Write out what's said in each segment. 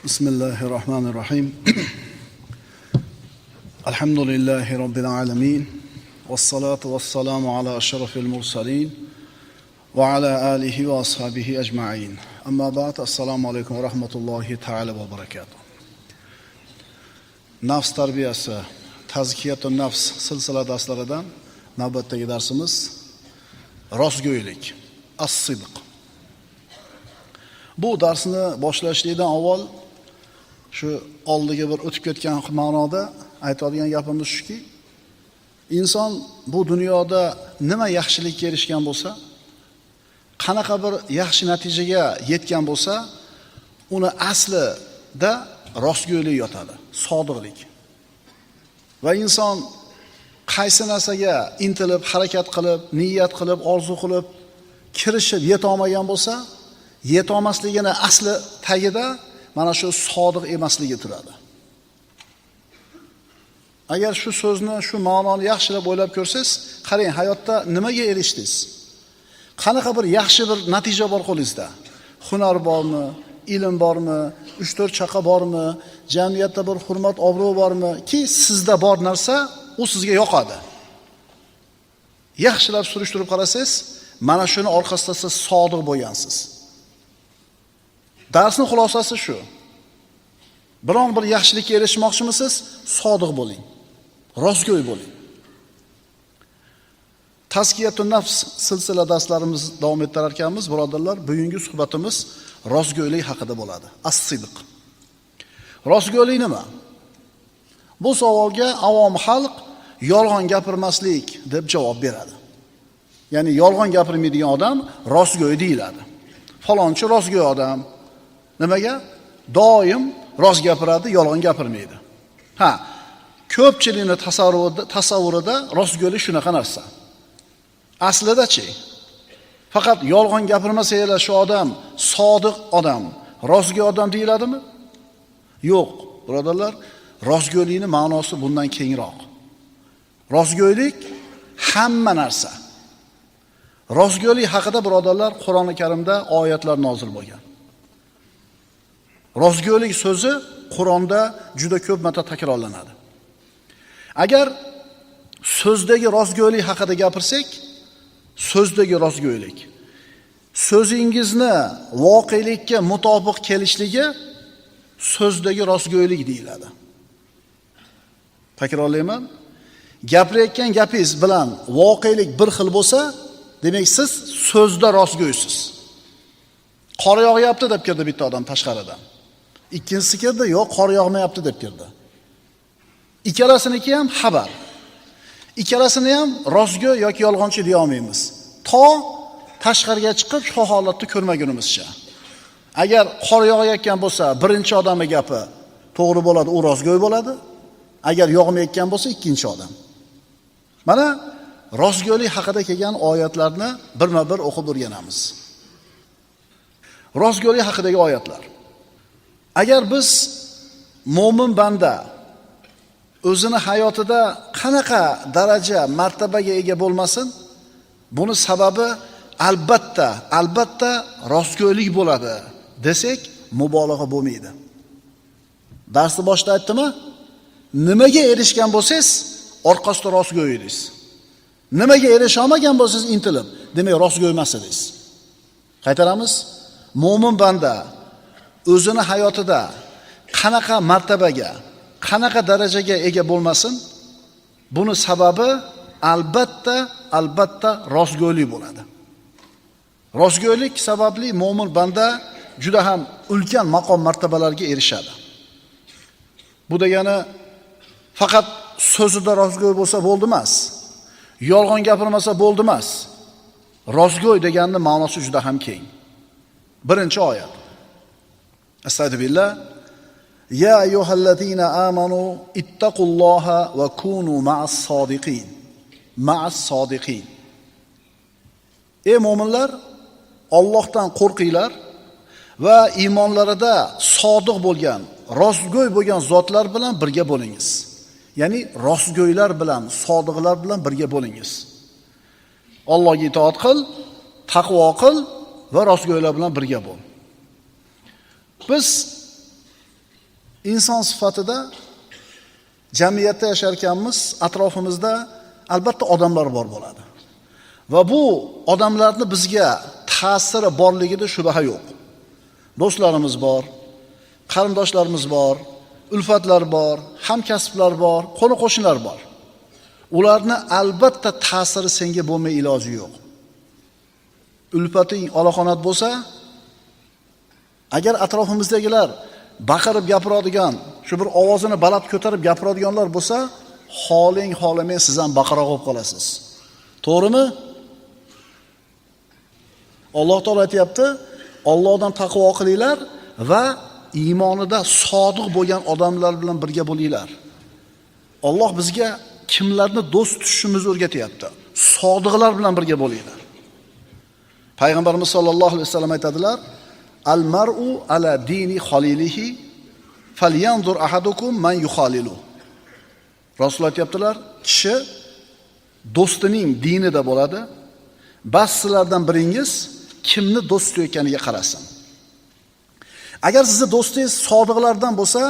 Bismillahirrahmanirrahim. Alhamdulillahi Rabbil alamin. Vassalatu vassalamu ala ashrafil mursalin. Va ala alihi va ashabihi ajma'in. Amma ba'd, assalomu alaykum va rahmatullohi ta'ala va barakatuh. Nafs tarbiyasi, tazkiyatun nafs silsila darslaridan navbatdagi darsimiz rostgo'ylik, as-sidq. Bu darsni boshlashlikdan avval shu oldiga bir o'tib ketgan ma'noda aytadigan gapimiz shuki, inson bu dunyoda nima yaxshilikka erishgan bo'lsa, qanaqa bir yaxshi natijaga yetgan bo'lsa, uni aslida rostgo'ylik yotadi, sodiqlik. Va inson qaysi narsaga intilib, harakat qilib, niyat qilib, orzu qilib, kirishib yeta olmagan bo'lsa, yeta olmasligini asli tagida mana shu sodiq emasligi turadi. Agar shu so'zni, shu ma'noni yaxshilab o'ylab ko'rsangiz, qarang, hayotda nimaga erishdingiz? Qanaqa bir yaxshi bir natija bor qo'lingizda? Hunar bormi? Ilm bormi? 3-4 chaqa bormi? Jamiyatda bir hurmat, obro' bormi? Ki sizda bor narsa u sizga yoqadi. Yaxshilab surishtirib qarasangiz, mana shuni orqasida siz sodiq bo'lgansiz. Darsning xulosasi shu. Biron bir yaxshilikka erishmoqchimisiz? Sodiq bo'ling. Rostgo'y bo'ling. Tazkiyatun nafs silsila darslarimiz davom ettirar ekanmiz, birodarlar. Bugungi suhbatimiz rostgo'ylik haqida bo'ladi. As-sidq. Rostgo'ylik nima? Bu savolga avom xalq yolg'on gapirmaslik deb javob beradi. Ya'ni yolg'on gapirmaydigan odam rostgo'y deyiladi. Falonchi rostgo'y odam. Nimaga? Doim rost gapiradi, yolg'on gapirmaydi. Ko'pchilikning tasavvurida rostgo'ylik shunaqa narsa. Aslida-chi? Faqat yolg'on gapirmasa shu odam sodiq odam, rostgo'y odam deyiladimi? Yo'q, birodarlar, rostgo'ylikning ma'nosi bundan kengroq. Rostgo'ylik hamma narsa. Rostgo'ylik haqida birodarlar Qur'oni Karimda oyatlar nozil bo'lgan. Rostgo'ylik so'zi Qur'onda juda ko'p marta takrorlanadi. Agar so'zdagi rostgo'ylik haqida gapirsak, so'zdagi rostgo'ylik so'zingizni voqelikka mutobiq kelishligi so'zdagi rostgo'ylik deyiladi. Takrorlayman. Gapirayotgan gapingiz bilan voqelik bir xil bo'lsa, demak siz so'zda rostgo'ysiz. Qor yog'yapti deb kirdi bitta odam tashqaridan. Ikkinchisi kirdi, yo'q, qor yog'mayapti deb kirdi. Ikkalasiniki ham xabar. Ikkalasini ham rostgo'y yoki yolg'onchi deya olmaymiz. To tashqariga chiqib shu holatni ko'rmagunimizcha. Agar qor yog'ayotgan bo'lsa, birinchi odamning gapi to'g'ri bo'ladi, u rostgo'y bo'ladi. Agar yog'mayotgan bo'lsa, ikkinchi odam. Mana rostgo'ylik haqida kelgan oyatlarni birma-bir o'qib o'rganamiz. Rostgo'ylik haqidagi oyatlar. Agar biz mo'min banda o'zini hayotida qanaqa daraja, martabaga ega bo'lmasin, buni sababi albatta rostgo'ylik bo'ladi desak, mubolag'a bo'lmaydi. Darsni boshida aytdimmi? Nimaga erishgan bo'lsangiz, orqasida rostgo'y edingiz. Nimaga erisha olmagan bo'lsangiz intilib, demak rostgo'y emas edingiz. Qaytaramiz. Mo'min banda o'zini hayotida qanaqa martabaga, qanaqa darajaga ega bo'lmasin, buni sababi albatta rostgo'ylik bo'ladi. Rostgo'ylik sababli mo'min banda juda ham ulkan maqom martabalarga erishadi. Bu degani faqat so'zida rostgo'y bo'lsa bo'ldi emas. Yolg'on gapirmasa bo'ldi emas. Rostgo'y deganning ma'nosi juda ham keng. Birinchi oyat. Astagfirullah. Ya ayyuhallazina amanu ittaqulloha va kunu ma'as-sodiqin. Ma'as-sodiqin. Ey mu'minlar, Allohdan qo'rqinglar va iymonlarida sodiq bo'lgan, rostgo'y bo'lgan zotlar bilan birga bo'lingiz. Ya'ni rostgo'ylar bilan, sodiqlar bilan birga bo'lingiz. Allohga itoat qil, taqvo qil va rostgo'ylar bilan birga bo'l. Biz inson sifatida jamiyatda yashar ekanmiz, atrofimizda albatta odamlar bor bo'ladi. Va bu odamlarni bizga ta'siri borligida shubha yo'q. Do'stlarimiz bor, qarindoshlarimiz bor, ulfatlar bor, hamkasblar bor, qo'ni-qo'shnilar bor. Ularni albatta ta'siri senga bo'lmay iloji yo'q. Ulfating olaqonat bo'lsa, agar atrofimizdagilar baqirib gapiradigan, shu bir ovozini baland ko'tarib gapiradiganlar bo'lsa, holing holamay siz ham baqiroq bo'lib qolasiz. To'g'rimi? Alloh taolo aytayapti, Allohdan taqvo qilinglar va iymonida sodiq bo'lgan odamlar bilan birga bo'linglar. Alloh bizga kimlarni do'st tutishimizni o'rgatyapti. Sodiqlar bilan birga bo'linglar. Payg'ambarimiz sollallohu alayhi vasallam aytadilar: "Al-mar'u ala dini khalilihi falyanzur ahadukum man yukhalilu." Rasululloh aytibdilar, kishi do'stining dinida bo'ladi. Bas sizlardan biringiz kimni do'st tutayotganiga qarasin. Agar sizni do'stingiz sodiqlardan bo'lsa,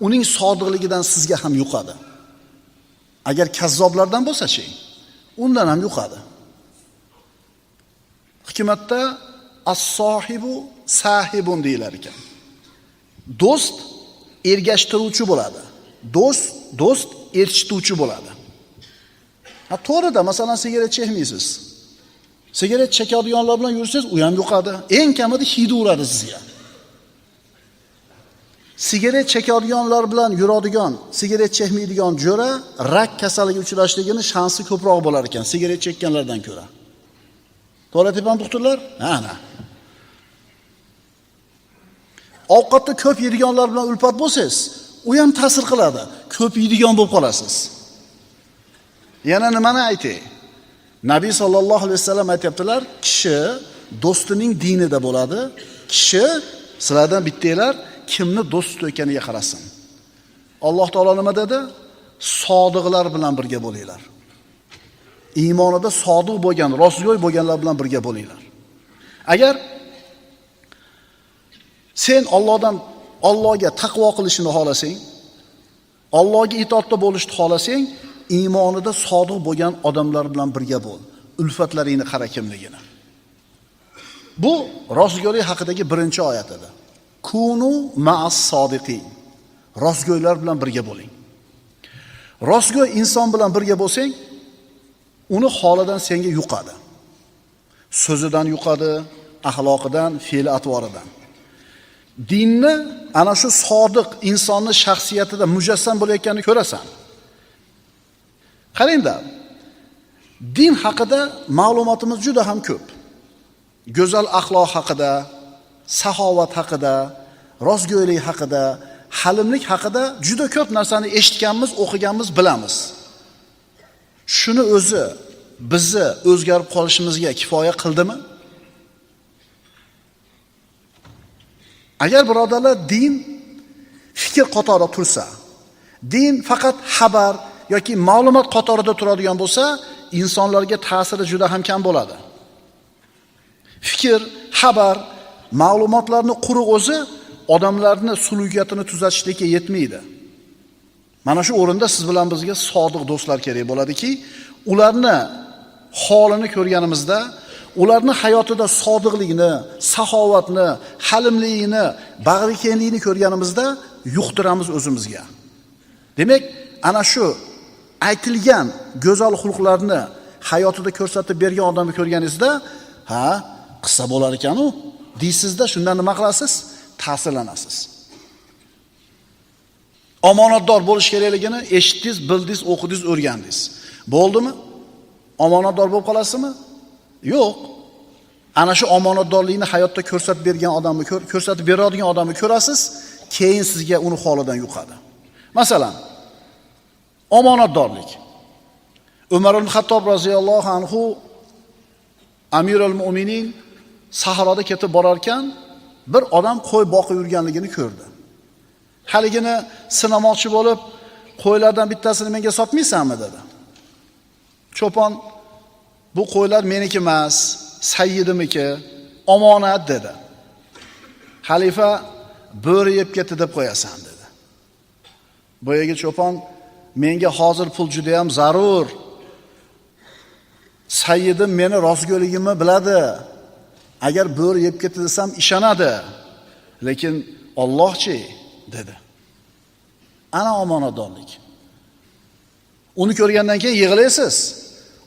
uning sodiqligidan sizga ham yuqadi. Agar kazzoblardan bo'lsa-chi, undan ham yuqadi. Hikmatda as-sohibu sahibun deyilar ekan. Do'st ergashtiruvchi bo'ladi. Do'st erchituvchi bo'ladi. To'g'rida, masalan, sigaret chekmaysiz. Sigaret chekadiganlar bilan yursangiz, u ham yuqadi. Eng kamida hidi uradi sizga. Sigaret chekadiganlar bilan yuradigan, sigaret chekmaydigan jo'ra rak kasaliga uchrashligini shansi ko'proq bo'lar ekan, sigaret chekkanlardan ko'ra. To'g'ri aytibman, doktorlar? Ana. Ovqatda ko'p yeydiganlar bilan ulfat bo'lsangiz, u ham ta'sir qiladi. Ko'p yeydigan bo'lib qolasiz. Yana nimani aytay? Nabiy sallallohu alayhi vasallam aytibdilar, kishi do'stining dinida bo'ladi. Kishi sizlardan bittanglar kimni do'st tutayotganiga qarasin. Alloh taolo nima dedi? Sodiqlar bilan birga bo'linglar. Iymonida sodiq bo'lgan, rostgo'y bo'lganlar bilan birga bo'linglar. Agar sen Allohga taqvo qilishni xohlasang, Allohga itoatda bo'lishni xohlasang, iymonida sodiq bo'lgan odamlar bilan birga bo'l. Ulfatlaringni qara kimligini. Bu rostgo'ylik haqidagi birinchi oyat edi. Kunu ma'as sodiqin. Rostgo'ylar bilan birga bo'ling. Rostgo'y inson bilan birga bo'lsang, uni holidan senga yuqadi. So'zidan yuqadi, axloqidan, fe'l-atvoridan. Dinni ana shu sodiq insonning shaxsiyatida mujassam bo'layotganini ko'rasan. Qaranglar. Din haqida ma'lumotimiz juda ham ko'p. Go'zal axloq haqida, saxovat haqida, rostgo'ylik haqida, halimlik haqida juda ko'p narsani eshitganmiz, o'qiganmiz, bilamiz. Shuni o'zi bizni o'zgarib qolishimizga kifoya qildimi? Agar birodarlar din fikr qatorida tursa, din faqat xabar yoki ma'lumot qatorida turadigan bo'lsa, insonlarga ta'siri juda ham kam bo'ladi. Fikr, xabar, ma'lumotlarni quruq o'zi odamlarni suluviyatini tuzatishlikka yetmaydi. Mana shu o'rinda siz bilan bizga sodiq do'stlar kerak bo'ladiki, ularni holini ko'rganimizda, ularni hayotida sodiqlikni, saxovatni, halimligini, bag'rikenlikni ko'rganimizda yuqtiramiz o'zimizga. Demak, ana shu aytilgan go'zal xulqlarni hayotida ko'rsatib bergan odamni ko'rganingizda, ha, qissa bo'lar ekan-u, deysizda, shundan nima qilasiz? Ta'sirlanasiz. Omonatdor bo'lish kerakligini eshitdingiz, bildingiz, o'qidingiz, o'rgandingiz. Bo'ldimi? Omonatdor bo'lib qolasizmi? Yo'q. Ana shu omonatdorlikni hayotda ko'rsatib bergan odamni, ko'rsatib beradigan odamni ko'rasiz, keyin sizga uni holidan yuqadi. Masalan, omonatdorlik. Umar ibn Xattob roziyallohu anhu Amirul Mu'minin sahroda ketib borar ekan, bir odam qo'y boqib yurganligini ko'rdi. Haligini sinamoqchi bo'lib, qo'ylardan bittasini menga sotmaysanmi dedi. Cho'pon, bu qo'ylar meniki emas, sayyidimiki, omonat dedi. Xalifa, bo'ri yeb ketdi deb qo'yasan dedi. Boyagi cho'pon menga hozir pul juda ham zarur. Sayyidim meni rostgo'ligimni biladi. Agar bo'ri yeb ketdi desam ishonadi. Lekin Allohchi dedi. Ana omonatdorlik. Uni ko'rgandan keyin yig'laysiz.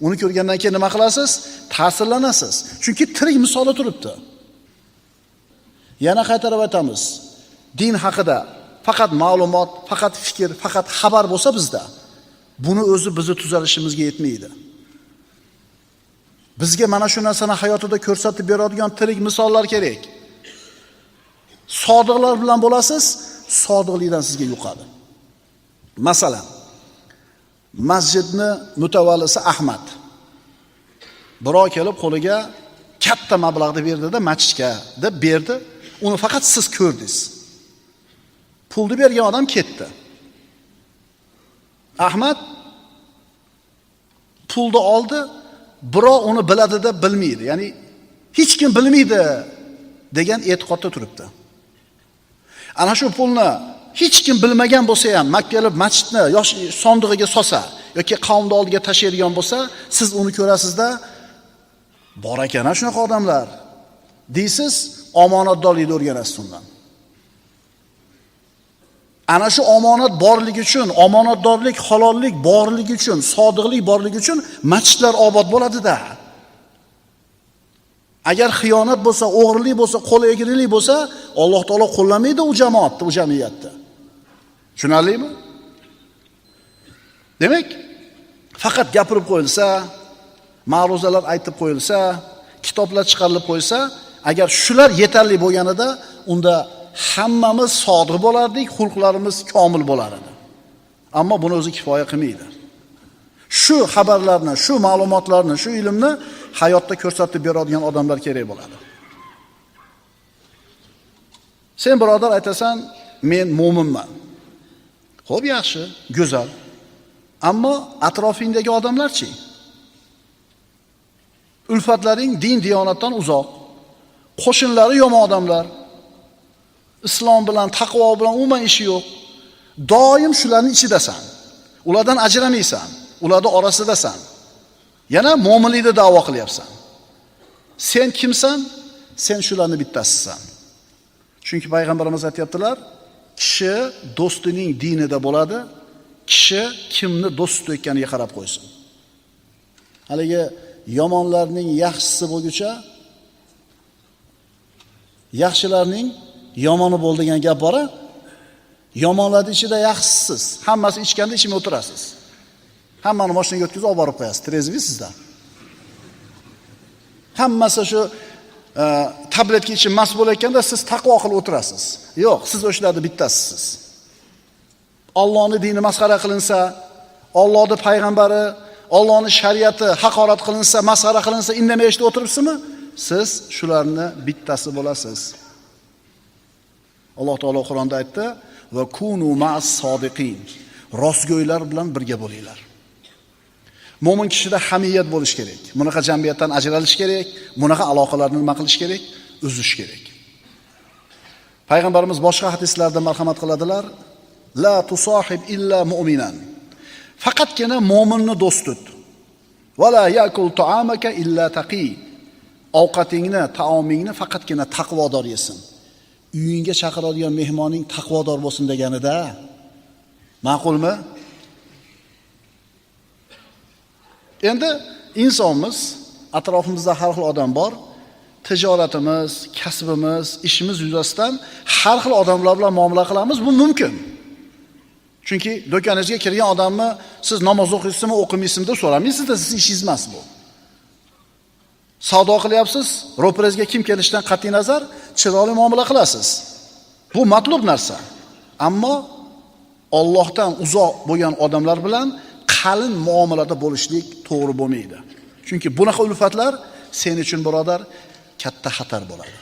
Uni ko'rgandan keyin nima qilasiz? Ta'sirlanasiz. Chunki tirik misoli turibdi. Yana qaytarib aytamiz. Din haqida faqat ma'lumot, faqat fikr, faqat xabar bo'lsa bizda, buni o'zi bizni tuzalishimizga yetmaydi. Bizga mana shu narsani hayotida ko'rsatib beradigan tirik misollar kerak. Sodiqlar bilan bo'lasiz, sodiqlikdan sizga yuqadi. Masalan, masjidni mutavallisi Ahmad birov kelib qo'liga katta mablag'ni berdi-da, masjidga deb berdi. Uni faqat siz ko'rdingiz. Pulni bergan odam ketdi. Ahmad pulni oldi, birov uni biladi deb bilmaydi. Ya'ni hech kim bilmaydi degan e'tiqodda turibdi. Ana shu pulni hech kim bilmagan bo'lsa ham kelib masjidni yosh sondig'iga solsa yoki qavmni oldiga tashlaydigan bo'lsa, siz uni ko'rasizda, bor ekan shunaqa odamlar deysiz, omonatdorlikni o'rganasiz undan. Ana shu omonat borligi uchun, omonatdorlik, halollik borligi uchun, sodiqlik borligi uchun masjidlar obod bo'ladi-da. Agar xiyonat bo'lsa, o'g'rilik bo'lsa, qo'l egrilik bo'lsa, Alloh taolo qo'llamaydi u jamoatni, u jamiyatni. Tushunarlimi? Demak, faqat gapirib qo'yilsa, ma'ruzalar aytib qo'yilsa, kitoblar chiqarilib qo'ysa, agar shular yetarli bo'lganida, unda hammamiz sodiq bo'lardik, xulqlarimiz komil bo'lar edi. Ammo buni o'zi kifoya qilmaydi. Shu xabarlarni, shu ma'lumotlarni, shu ilmni hayotda ko'rsatib beradigan odamlar kerak bo'ladi. Sen birodar aytasan, men mo'minman. Xo'p, yaxshi, go'zal. Ammo atrofingdagi odamlarchi? Ulfatlaring din diyonatdan uzoq. Qo'shnilari yomon odamlar. Islom bilan, taqvo bilan umuman ishi yo'q. Doim shularning ichidasan. Ulardan ajramaysan. Ularning orasidasan. Yana mo'minlikni da'vo qilyapsan. Sen kimsan? Sen shularning bittasisan. Chunki payg'ambarimiz aytibdilar, kishi do'stining dinida bo'ladi, kishi kimni do'st tutayotganiga qarab qo'ysin. Haligi yomonlarning yaxshisi bo'lguncha yaxshilarning yomoni bo'l degan gap bor-a? Yomonlarning ichida yaxshisiz. Hammasi ichganda ichmay o'tirasiz. Hammani mashinaga o'tkazib olib borib qo'yasiz. Trezvisizda. Hammasi shu tabletka ichib mast bo'layotganda siz taqvo qilib o'tirasiz. Yo'q, siz o'shalarning bittasisiz. Allohning dini masxara qilinsa, Allohning payg'ambari, Allohning shariati haqorat qilinsa, masxara qilinsa, indamay eshitib o'tiribsizmi? Siz shularning bittasi bo'lasiz. Alloh taolo Qur'onda aytdi: "Va kunu ma'as sodiqin." Rostgo'ylar bilan birga bo'linglar. Mo'min kishida hamiyat bo'lish kerak. Bunaqa jamiyatdan ajralish kerak, bunaqa aloqalarni nima qilish kerak? Uzish kerak. Payg'ambarimiz boshqa hadislarda marhamat qiladilar: "La tusahib illa mu'minan." Faqatgina mo'minni do'st tut. "Va la yakul ta'amaka illa taqi." Ovqatingni, taomingni faqatgina taqvodor yesin. Uyingga chaqiradigan mehmoning taqvodor bo'lsin deganida. Ma'qulmi? Endi insonmiz, atrofimizda har xil odam bor. Tijoratimiz, kasbimiz, ishimiz yuzasidan har xil odamlar bilan muomala qilamiz, bu mumkin. Chunki do'koningizga kirgan odamni siz namoz o'qiysizmi, o'qimaysizmi deb so'ramaysiz-da, siz ishingiz emas bu. Savdo qilyapsiz, ro'paringizga kim kelishidan qat'iy nazar chiroyli muomala qilasiz. Bu matlub narsa. Ammo Allohdan uzoq bo'lgan odamlar bilan qalin muomalada bo'lishlik to'g'ri bo'lmaydi. Chunki bunaqa ulfatlar sen uchun birodar katta xatar bo'ladi.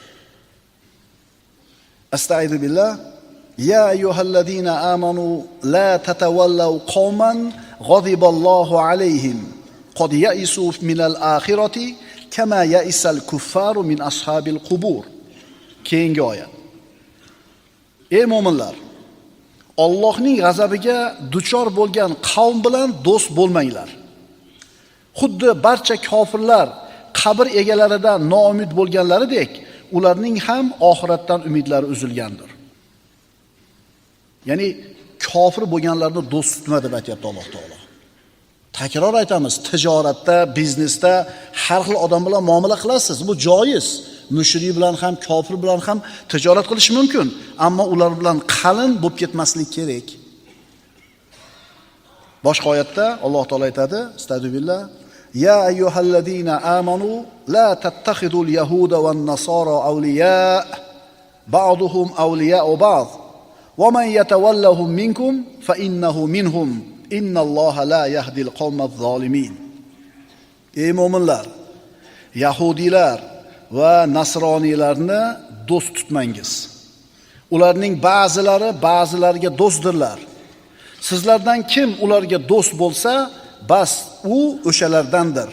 Astagfiru billah. Ya ayyuhallazina amanu la tatawallaw qauman ghadiballohu alayhim qad ya'isu minal akhirati kama ya'isal kuffaru min ashabil qubur. Keyingi oyat. Ey mu'minlar, Allohning g'azabiga duchor bo'lgan qavm bilan do'st bo'lmanglar. Xuddi barcha kofirlar qabr egalaridan noumid bo'lganlaridek, ularning ham oxiratdan umidlari uzilgandir. Ya'ni kofir bo'lganlarni do'st tutma deb aytayapti Alloh taolo. Takror aytamiz, tijoratda, biznesda har xil odam bilan muomala qilasiz. Bu joiz. Mushrik bilan ham, kofir bilan ham tijorat qilish mumkin, ammo ular bilan qalin bo'lib ketmaslik kerak. Boshqa oyatda Alloh taolo aytadi, Astagfirullah, ya ayyuhallazina amanu la tattakhidul yahuda wan nasara awliya ba'duhum awliya'u ba'd wa man yatawallahum minkum fa innahu minhum innalloha la yahdil qawmaz zolimin. Ey mu'minlar, yahudiylar va nasroniylarni do'st tutmangiz. Ularning ba'zilari ba'zilariga do'stdirlar. Sizlardan kim ularga do'st bo'lsa, bas u o'shalardandir.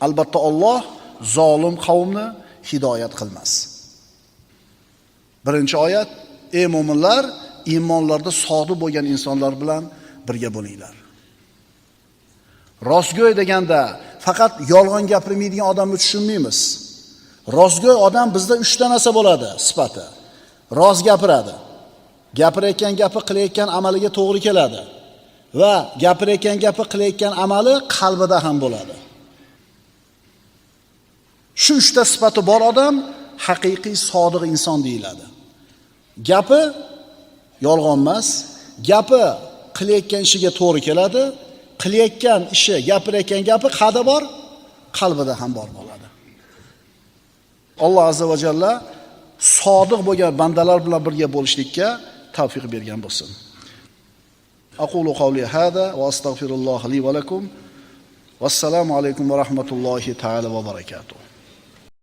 Albatta Alloh zolim qavmni hidoyat qilmas. Birinchi oyat: ey mu'minlar, iymonlarda sodiq bo'lgan insonlar bilan birga bo'linglar. Rostgo'y deganda faqat yolg'on gapirmaydigan odamni tushunmaymiz. Rostgo'y odam bizda 3 ta narsa bo'ladi sifati. Rost gapiradi. Gapirayotgan gapi qilayotgan amaliga to'g'ri keladi va gapirayotgan gapi qilayotgan amali qalbida ham bo'ladi. Shu 3 ta sifati bor odam haqiqiy sodiq inson deyiladi. Gapi yolg'on emas, gapi qilayotgan ishiga to'g'ri keladi, qilayotgan ishi, gapirayotgan gapi qayerda bor? Qalbida ham bor bo'ladi. Alloh azza va jalla sodiq bo'lgan bandalar bilan birga bo'lishlikka tavfiq bergan bo'lsin. Aqulu qawli hada va astagfirulloh li va lakum. Vassalomu alaykum va rahmatullohi ta'ala va barakatuh.